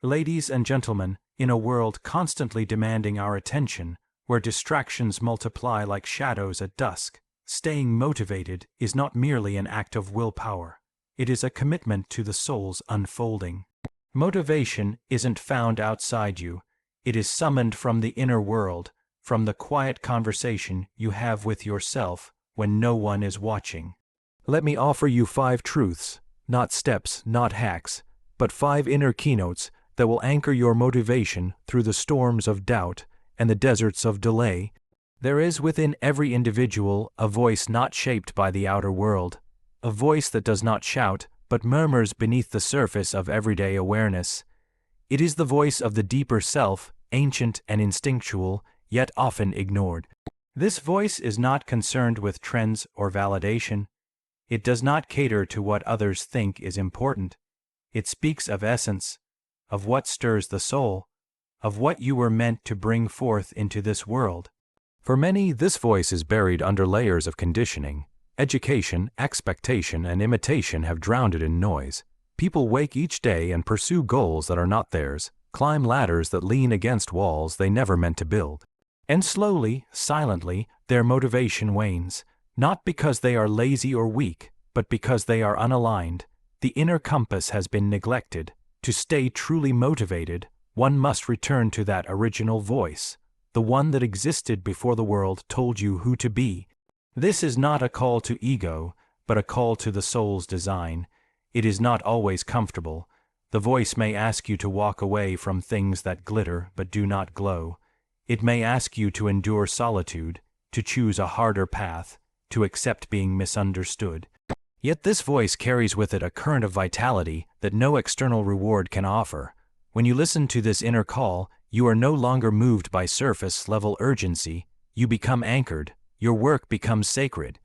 Ladies and gentlemen, in a world constantly demanding our attention, where distractions multiply like shadows at dusk, staying motivated is not merely an act of willpower. It is a commitment to the soul's unfolding. Motivation isn't found outside you. It is summoned from the inner world, from the quiet conversation you have with yourself when no one is watching. Let me offer you 5 truths, not steps, not hacks, but 5 inner keynotes that will anchor your motivation through the storms of doubt and the deserts of delay. There is within every individual a voice not shaped by the outer world, a voice that does not shout but murmurs beneath the surface of everyday awareness. It is the voice of the deeper self, ancient and instinctual, yet often ignored. This voice is not concerned with trends or validation. It does not cater to what others think is important. It speaks of essence, of what stirs the soul, of what you were meant to bring forth into this world. For many, this voice is buried under layers of conditioning. Education, expectation, and imitation have drowned it in noise. People wake each day and pursue goals that are not theirs, climb ladders that lean against walls they never meant to build. And slowly, silently, their motivation wanes, not because they are lazy or weak, but because they are unaligned. The inner compass has been neglected. To stay truly motivated, one must return to that original voice, the one that existed before the world told you who to be. This is not a call to ego, but a call to the soul's design. It is not always comfortable. The voice may ask you to walk away from things that glitter but do not glow. It may ask you to endure solitude, to choose a harder path, to accept being misunderstood. Yet this voice carries with it a current of vitality that no external reward can offer. When you listen to this inner call, you are no longer moved by surface-level urgency. You become anchored. Your work becomes sacred.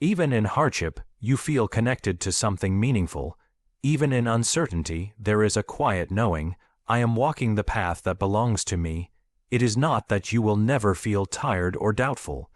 Even in hardship, you feel connected to something meaningful. Even in uncertainty, there is a quiet knowing, I am walking the path that belongs to me. It is not that you will never feel tired or doubtful,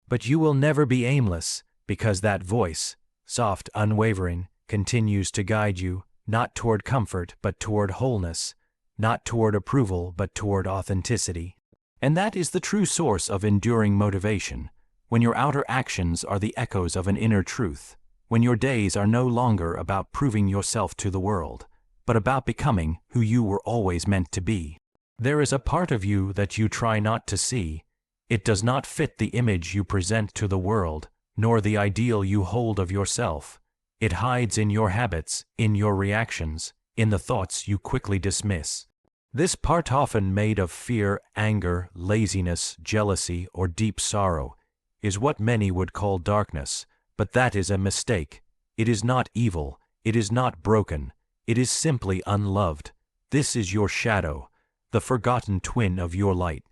but you will never be aimless, because that voice, soft, unwavering, continues to guide you, not toward comfort but toward wholeness, not toward approval but toward authenticity. And that is the true source of enduring motivation. When your outer actions are the echoes of an inner truth, when your days are no longer about proving yourself to the world, but about becoming who you were always meant to be. There is a part of you that you try not to see. It does not fit the image you present to the world, nor the ideal you hold of yourself. It hides in your habits, in your reactions, in the thoughts you quickly dismiss. This part, often made of fear, anger, laziness, jealousy, or deep sorrow, is what many would call darkness, but that is a mistake. It is not evil, it is not broken, it is simply unloved. This is your shadow, the forgotten twin of your light.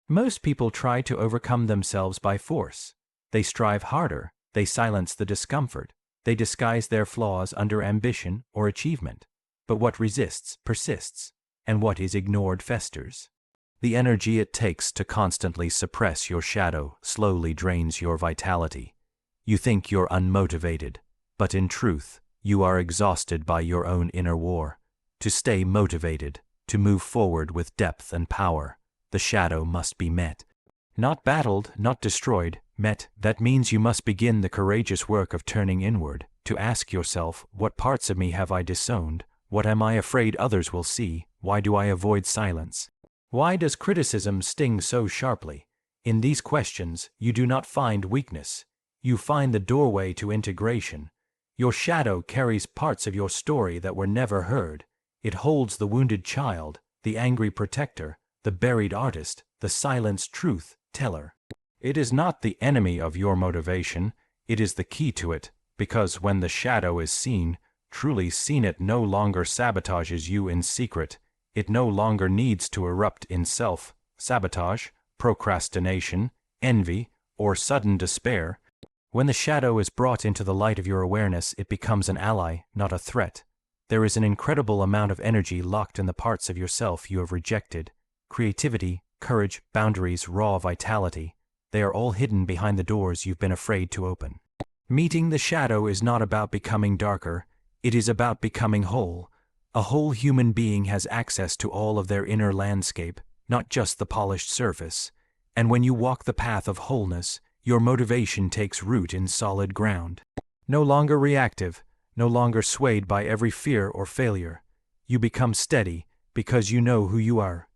Most people try to overcome themselves by force. They strive harder, they silence the discomfort, they disguise their flaws under ambition or achievement. But what resists persists, and what is ignored festers. The energy it takes to constantly suppress your shadow slowly drains your vitality. You think you're unmotivated, but in truth, you are exhausted by your own inner war. To stay motivated, to move forward with depth and power, the shadow must be met. Not battled, not destroyed, met. That means you must begin the courageous work of turning inward, to ask yourself, what parts of me have I disowned? What am I afraid others will see? Why do I avoid silence? Why does criticism sting so sharply? In these questions, you do not find weakness. You find the doorway to integration. Your shadow carries parts of your story that were never heard. It holds the wounded child, the angry protector, the buried artist, the silenced truth teller. It is not the enemy of your motivation, it is the key to it, because when the shadow is seen, truly seen, it no longer sabotages you in secret. It no longer needs to erupt in self-sabotage, procrastination, envy, or sudden despair. When the shadow is brought into the light of your awareness, it becomes an ally, not a threat. There is an incredible amount of energy locked in the parts of yourself you have rejected. Creativity, courage, boundaries, raw vitality. They are all hidden behind the doors you've been afraid to open. Meeting the shadow is not about becoming darker. It is about becoming whole. A whole human being has access to all of their inner landscape, not just the polished surface. And when you walk the path of wholeness, your motivation takes root in solid ground. No longer reactive, no longer swayed by every fear or failure. You become steady because you know who you are,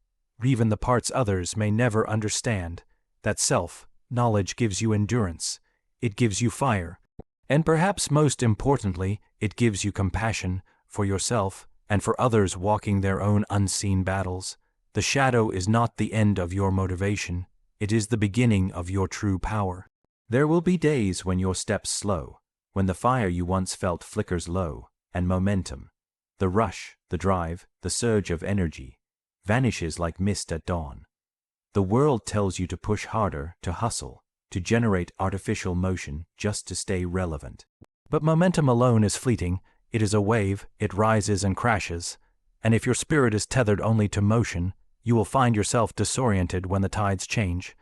even the parts others may never understand. That self-knowledge gives you endurance. It gives you fire. And perhaps most importantly, it gives you compassion for yourself and for others walking their own unseen battles. The shadow is not the end of your motivation. It is the beginning of your true power. There will be days when your steps slow, when the fire you once felt flickers low, and momentum, the rush, the drive, the surge of energy, vanishes like mist at dawn. The world tells you to push harder, to hustle, to generate artificial motion just to stay relevant. But momentum alone is fleeting. It is a wave, it rises and crashes, and if your spirit is tethered only to motion, you will find yourself disoriented when the tides change.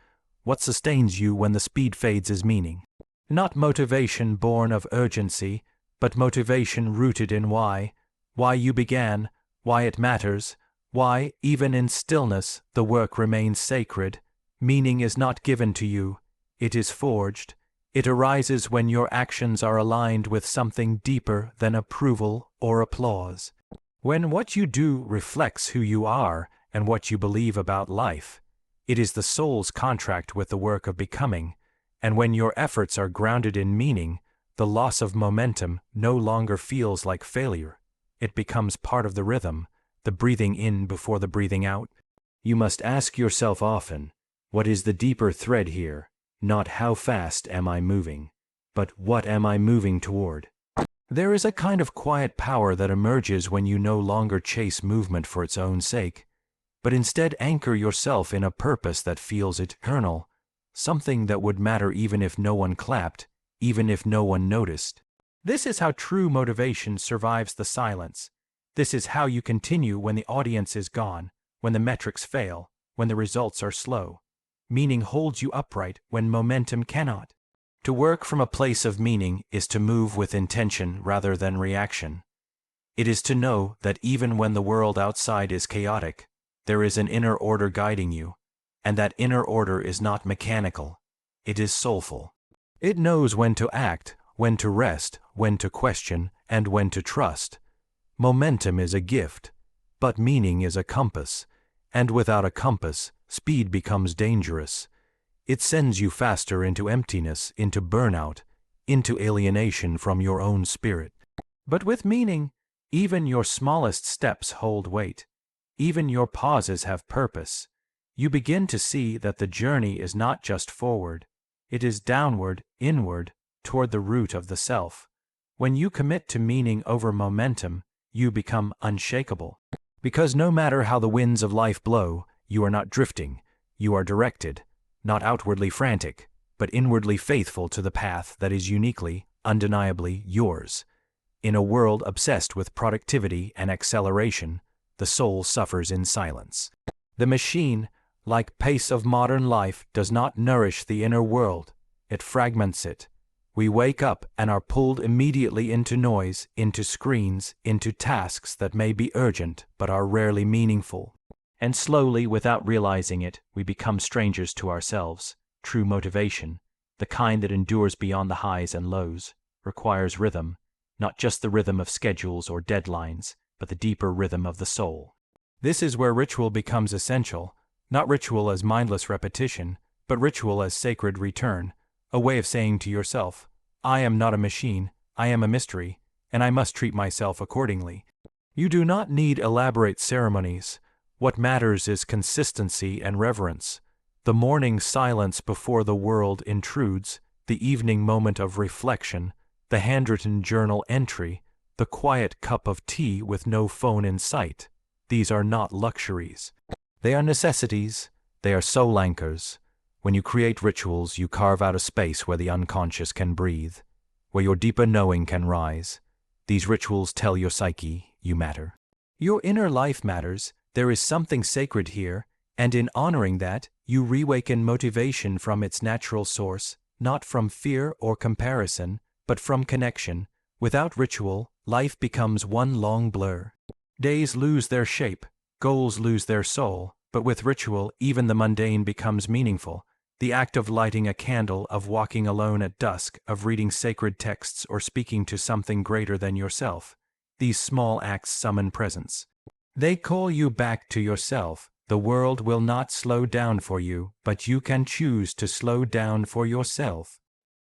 What sustains you when the speed fades is meaning. Not motivation born of urgency, but motivation rooted in why you began, why it matters, why, even in stillness, the work remains sacred. Meaning is not given to you, it is forged. It arises when your actions are aligned with something deeper than approval or applause. When what you do reflects who you are and what you believe about life. It is the soul's contract with the work of becoming, and when your efforts are grounded in meaning, the loss of momentum no longer feels like failure. It becomes part of the rhythm, the breathing in before the breathing out. You must ask yourself often, what is the deeper thread here? Not how fast am I moving, but what am I moving toward? There is a kind of quiet power that emerges when you no longer chase movement for its own sake, but instead anchor yourself in a purpose that feels eternal, something that would matter even if no one clapped, even if no one noticed. This is how true motivation survives the silence. This is how you continue when the audience is gone, when the metrics fail, when the results are slow. Meaning holds you upright when momentum cannot. To work from a place of meaning is to move with intention rather than reaction. It is to know that even when the world outside is chaotic, there is an inner order guiding you, and that inner order is not mechanical, it is soulful. It knows when to act, when to rest, when to question, and when to trust. Momentum is a gift, but meaning is a compass, and without a compass, speed becomes dangerous. It sends you faster into emptiness, into burnout, into alienation from your own spirit. But with meaning, even your smallest steps hold weight. Even your pauses have purpose. You begin to see that the journey is not just forward. It is downward, inward, toward the root of the self. When you commit to meaning over momentum, you become unshakable. Because no matter how the winds of life blow, you are not drifting, you are directed, not outwardly frantic, but inwardly faithful to the path that is uniquely, undeniably yours. In a world obsessed with productivity and acceleration, the soul suffers in silence. The machine, like pace of modern life, does not nourish the inner world, it fragments it. We wake up and are pulled immediately into noise, into screens, into tasks that may be urgent but are rarely meaningful. And slowly, without realizing it, we become strangers to ourselves. True motivation, the kind that endures beyond the highs and lows, requires rhythm, not just the rhythm of schedules or deadlines, but the deeper rhythm of the soul. This is where ritual becomes essential, not ritual as mindless repetition, but ritual as sacred return, a way of saying to yourself, I am not a machine, I am a mystery, and I must treat myself accordingly. You do not need elaborate ceremonies. What matters is consistency and reverence. The morning silence before the world intrudes, the evening moment of reflection, the handwritten journal entry, the quiet cup of tea with no phone in sight. These are not luxuries. They are necessities. They are soul anchors. When you create rituals, you carve out a space where the unconscious can breathe, where your deeper knowing can rise. These rituals tell your psyche you matter. Your inner life matters. There is something sacred here, and in honoring that, you reawaken motivation from its natural source, not from fear or comparison, but from connection. Without ritual, life becomes one long blur. Days lose their shape, goals lose their soul, but with ritual, even the mundane becomes meaningful. The act of lighting a candle, of walking alone at dusk, of reading sacred texts or speaking to something greater than yourself. These small acts summon presence. They call you back to yourself. The world will not slow down for you, but you can choose to slow down for yourself.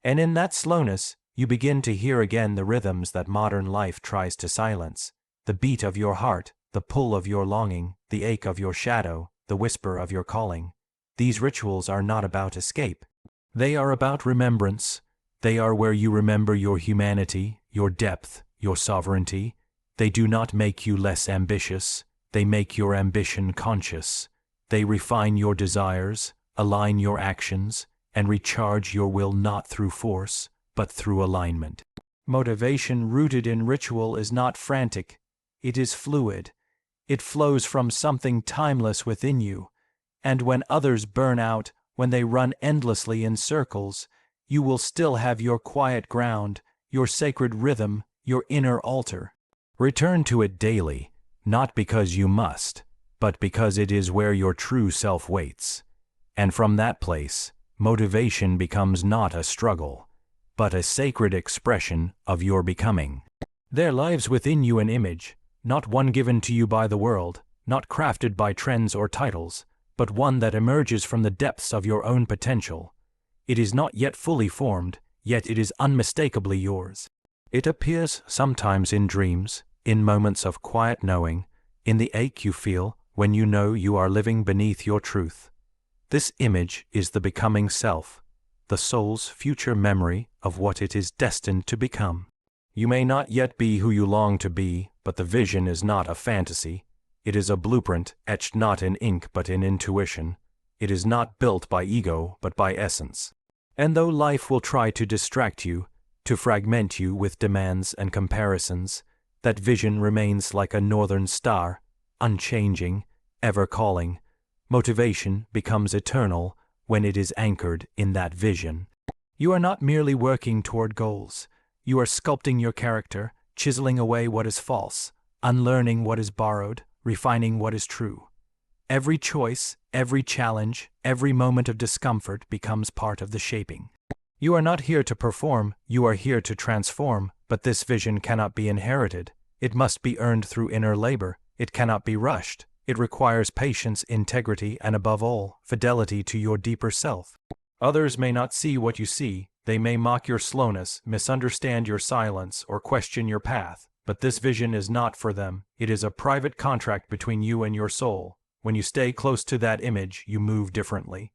And in that slowness, you begin to hear again the rhythms that modern life tries to silence. The beat of your heart, the pull of your longing, the ache of your shadow, the whisper of your calling. These rituals are not about escape. They are about remembrance. They are where you remember your humanity, your depth, your sovereignty. They do not make you less ambitious. They make your ambition conscious. They refine your desires, align your actions, and recharge your will not through force, but through alignment. Motivation rooted in ritual is not frantic. It is fluid. It flows from something timeless within you. And when others burn out, when they run endlessly in circles, you will still have your quiet ground, your sacred rhythm, your inner altar. Return to it daily, not because you must, but because it is where your true self waits. And from that place, motivation becomes not a struggle, but a sacred expression of your becoming. There lives within you an image, not one given to you by the world, not crafted by trends or titles, but one that emerges from the depths of your own potential. It is not yet fully formed, yet it is unmistakably yours. It appears sometimes in dreams, in moments of quiet knowing, in the ache you feel when you know you are living beneath your truth. This image is the becoming self, the soul's future memory of what it is destined to become. You may not yet be who you long to be, but the vision is not a fantasy. It is a blueprint etched not in ink but in intuition. It is not built by ego but by essence. And though life will try to distract you, to fragment you with demands and comparisons, that vision remains like a northern star, unchanging, ever calling. Motivation becomes eternal when it is anchored in that vision. You are not merely working toward goals. You are sculpting your character, chiseling away what is false, unlearning what is borrowed, refining what is true. Every choice, every challenge, every moment of discomfort becomes part of the shaping. You are not here to perform, you are here to transform, but this vision cannot be inherited. It must be earned through inner labor. It cannot be rushed. It requires patience, integrity, and above all, fidelity to your deeper self. Others may not see what you see. They may mock your slowness, misunderstand your silence, or question your path. But this vision is not for them. It is a private contract between you and your soul. When you stay close to that image, you move differently.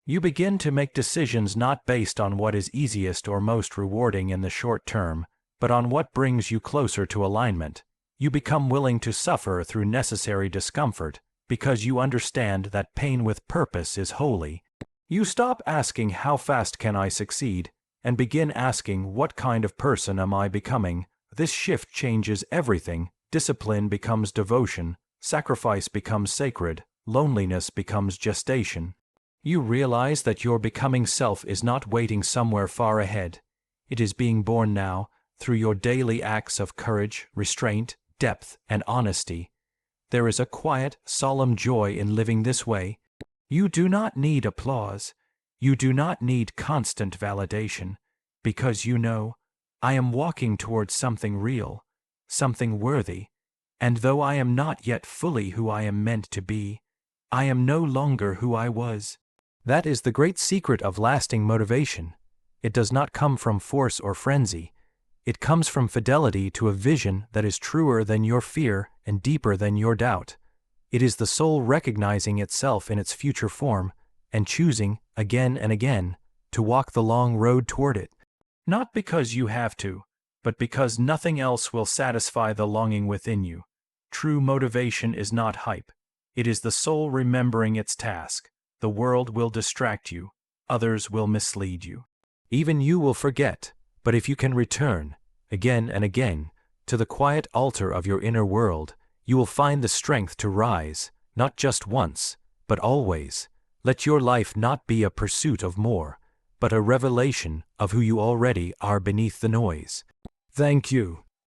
You begin to make decisions not based on what is easiest or most rewarding in the short term, but on what brings you closer to alignment. You become willing to suffer through necessary discomfort because you understand that pain with purpose is holy. You stop asking how fast can I succeed and begin asking what kind of person am I becoming. This shift changes everything. Discipline becomes devotion, sacrifice becomes sacred, loneliness becomes gestation. You realize that your becoming self is not waiting somewhere far ahead. It is being born now through your daily acts of courage, restraint, depth, and honesty. There is a quiet, solemn joy in living this way. You do not need applause. You do not need constant validation, because you know, I am walking towards something real, something worthy, and though I am not yet fully who I am meant to be, I am no longer who I was. That is the great secret of lasting motivation. It does not come from force or frenzy. It comes from fidelity to a vision that is truer than your fear and deeper than your doubt. It is the soul recognizing itself in its future form and choosing, again and again, to walk the long road toward it. Not because you have to, but because nothing else will satisfy the longing within you. True motivation is not hype. It is the soul remembering its task. The world will distract you. Others will mislead you. Even you will forget. But if you can return, again and again, to the quiet altar of your inner world, you will find the strength to rise, not just once, but always. Let your life not be a pursuit of more, but a revelation of who you already are beneath the noise. Thank you.